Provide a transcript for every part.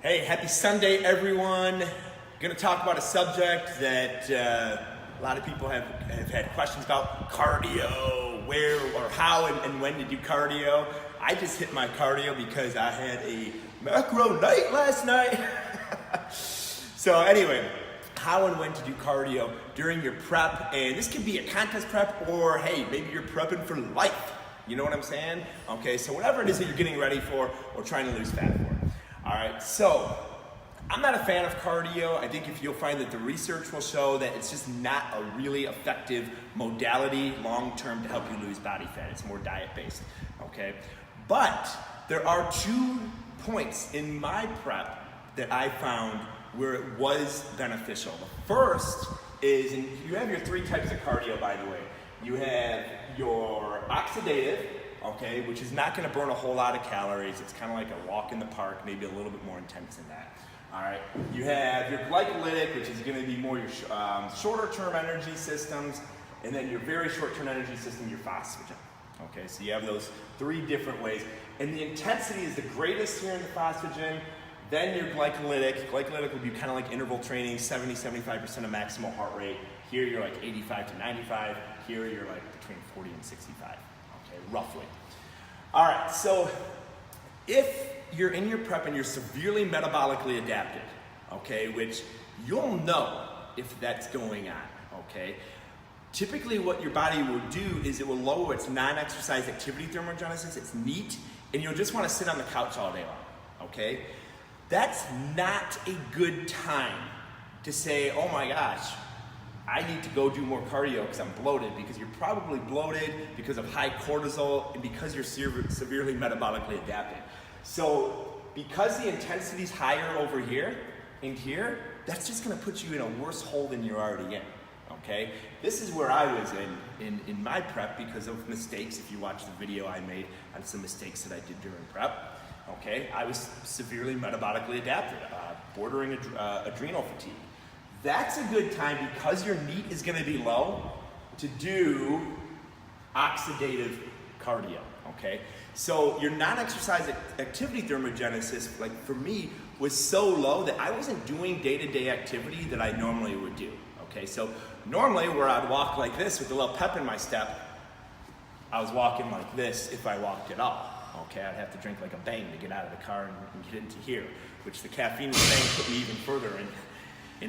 Hey, happy Sunday, everyone. Going to talk about a subject that a lot of people have had questions about: cardio, where or how and when to do cardio. I just hit my cardio because I had a macro night last night. So anyway, how and when to do cardio during your prep, and this could be a contest prep, or hey, maybe you're prepping for life. You know what I'm saying? Okay, so whatever it is that you're getting ready for or trying to lose fat for. All right, so I'm not a fan of cardio. I think if you'll find that the research will show that it's just not a really effective modality long-term to help you lose body fat. It's more diet-based, okay? But there are 2 points in my prep that I found where it was beneficial. The first is, and you have your 3 types of cardio, by the way. You have your oxidative, okay, which is not going to burn a whole lot of calories. It's kind of like a walk in the park, maybe a little bit more intense than that. All right. You have your glycolytic, which is going to be more your shorter-term energy systems, and then your very short-term energy system, your phosphagen. Okay, so you have those 3 different ways, and the intensity is the greatest here in the phosphagen. Then your glycolytic. Glycolytic would be kind of like interval training, 70-75% of maximal heart rate. Here you're like 85 to 95. Here you're like between 40 and 65. Okay, roughly. All right, so if you're in your prep and you're severely metabolically adapted, okay, which you'll know if that's going on, okay, typically what your body will do is it will lower its non-exercise activity thermogenesis, it's NEAT, and you'll just want to sit on the couch all day long, okay? That's not a good time to say, oh my gosh, I need to go do more cardio because I'm bloated, because you're probably bloated because of high cortisol and because you're severely metabolically adapted. So because the intensity is higher over here and here, that's just going to put you in a worse hole than you're already in. Okay? This is where I was in my prep because of mistakes. If you watch the video I made on some mistakes that I did during prep, okay, I was severely metabolically adapted, bordering adrenal fatigue. That's a good time, because your NEAT is going to be low, to do oxidative cardio, okay? So your non-exercise activity thermogenesis, like for me, was so low that I wasn't doing day-to-day activity that I normally would do, okay? So normally where I'd walk like this with a little pep in my step, I was walking like this if I walked at all, okay? I'd have to drink like a bang to get out of the car and get into here, which the caffeine was saying put me even further in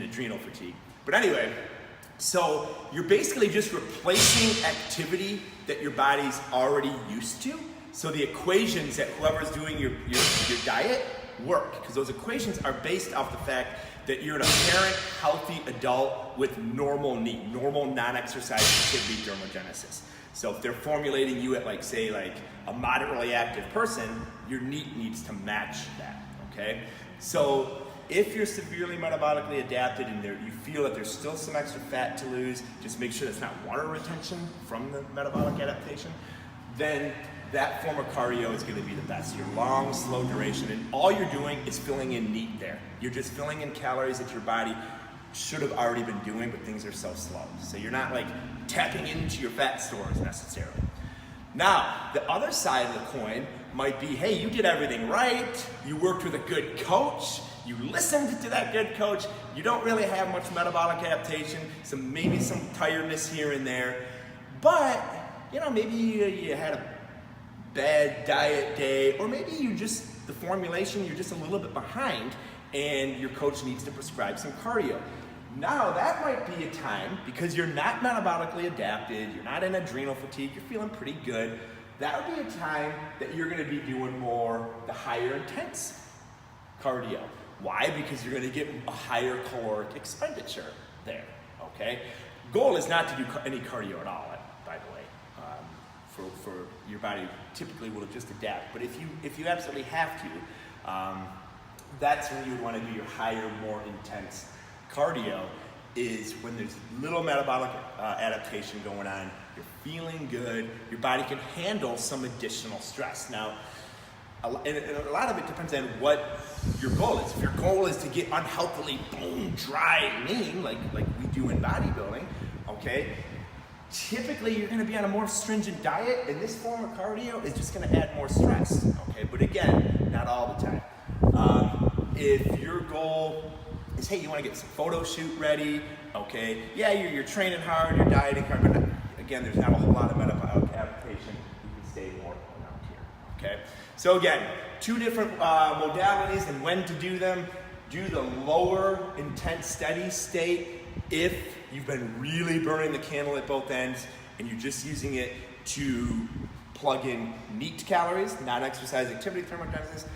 adrenal fatigue. But anyway, so you're basically just replacing activity that your body's already used to. So the equations that whoever's doing your diet work, because those equations are based off the fact that you're an apparent healthy adult with normal NEAT, normal non-exercise activity thermogenesis. So if they're formulating you at say a moderately active person, your NEAT needs to match that, okay? So if you're severely metabolically adapted and you feel that there's still some extra fat to lose, just make sure that's not water retention from the metabolic adaptation, then that form of cardio is going to be the best. Your long, slow duration, and all you're doing is filling in NEAT there. You're just filling in calories that your body should have already been doing, but things are so slow. So you're not tapping into your fat stores necessarily. Now, the other side of the coin might be, hey, you did everything right, you worked with a good coach, you listened to that good coach, you don't really have much metabolic adaptation, maybe some tiredness here and there, but maybe you had a bad diet day, or maybe the formulation, you're just a little bit behind and your coach needs to prescribe some cardio. Now that might be a time, because you're not metabolically adapted, you're not in adrenal fatigue, you're feeling pretty good, that would be a time that you're going to be doing more the higher intense cardio. Why? Because you're going to get a higher caloric expenditure there, okay? Goal is not to do any cardio at all, by the way. For your body typically will just adapt. But if you absolutely have to, that's when you would want to do your higher, more intense cardio, is when there's little metabolic adaptation going on, you're feeling good, your body can handle some additional stress. Now, a lot of it depends on what your goal is. If your goal is to get unhealthily bone dry, lean, like we do in bodybuilding, okay, typically you're going to be on a more stringent diet, and this form of cardio is just going to add more stress, okay? But again, not all the time. if your goal is, hey, you want to get some photo shoot ready, okay, yeah, you're training hard, you're dieting hard, but again, there's not a whole lot of metabolic adaptation. You can stay more around here, okay? So again, 2 different modalities and when to do them. Do the lower intense steady state if you've been really burning the candle at both ends and you're just using it to plug in neat calories, not exercise activity thermogenesis.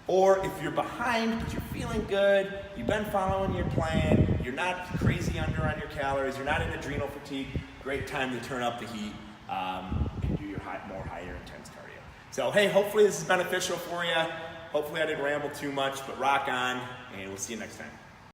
Or if you're behind, but you're feeling good, you've been following your plan, you're not crazy under on your calories, you're not in adrenal fatigue, great time to turn up the heat and do your more higher intense cardio. So hey, hopefully this is beneficial for you. Hopefully I didn't ramble too much, but rock on, and we'll see you next time.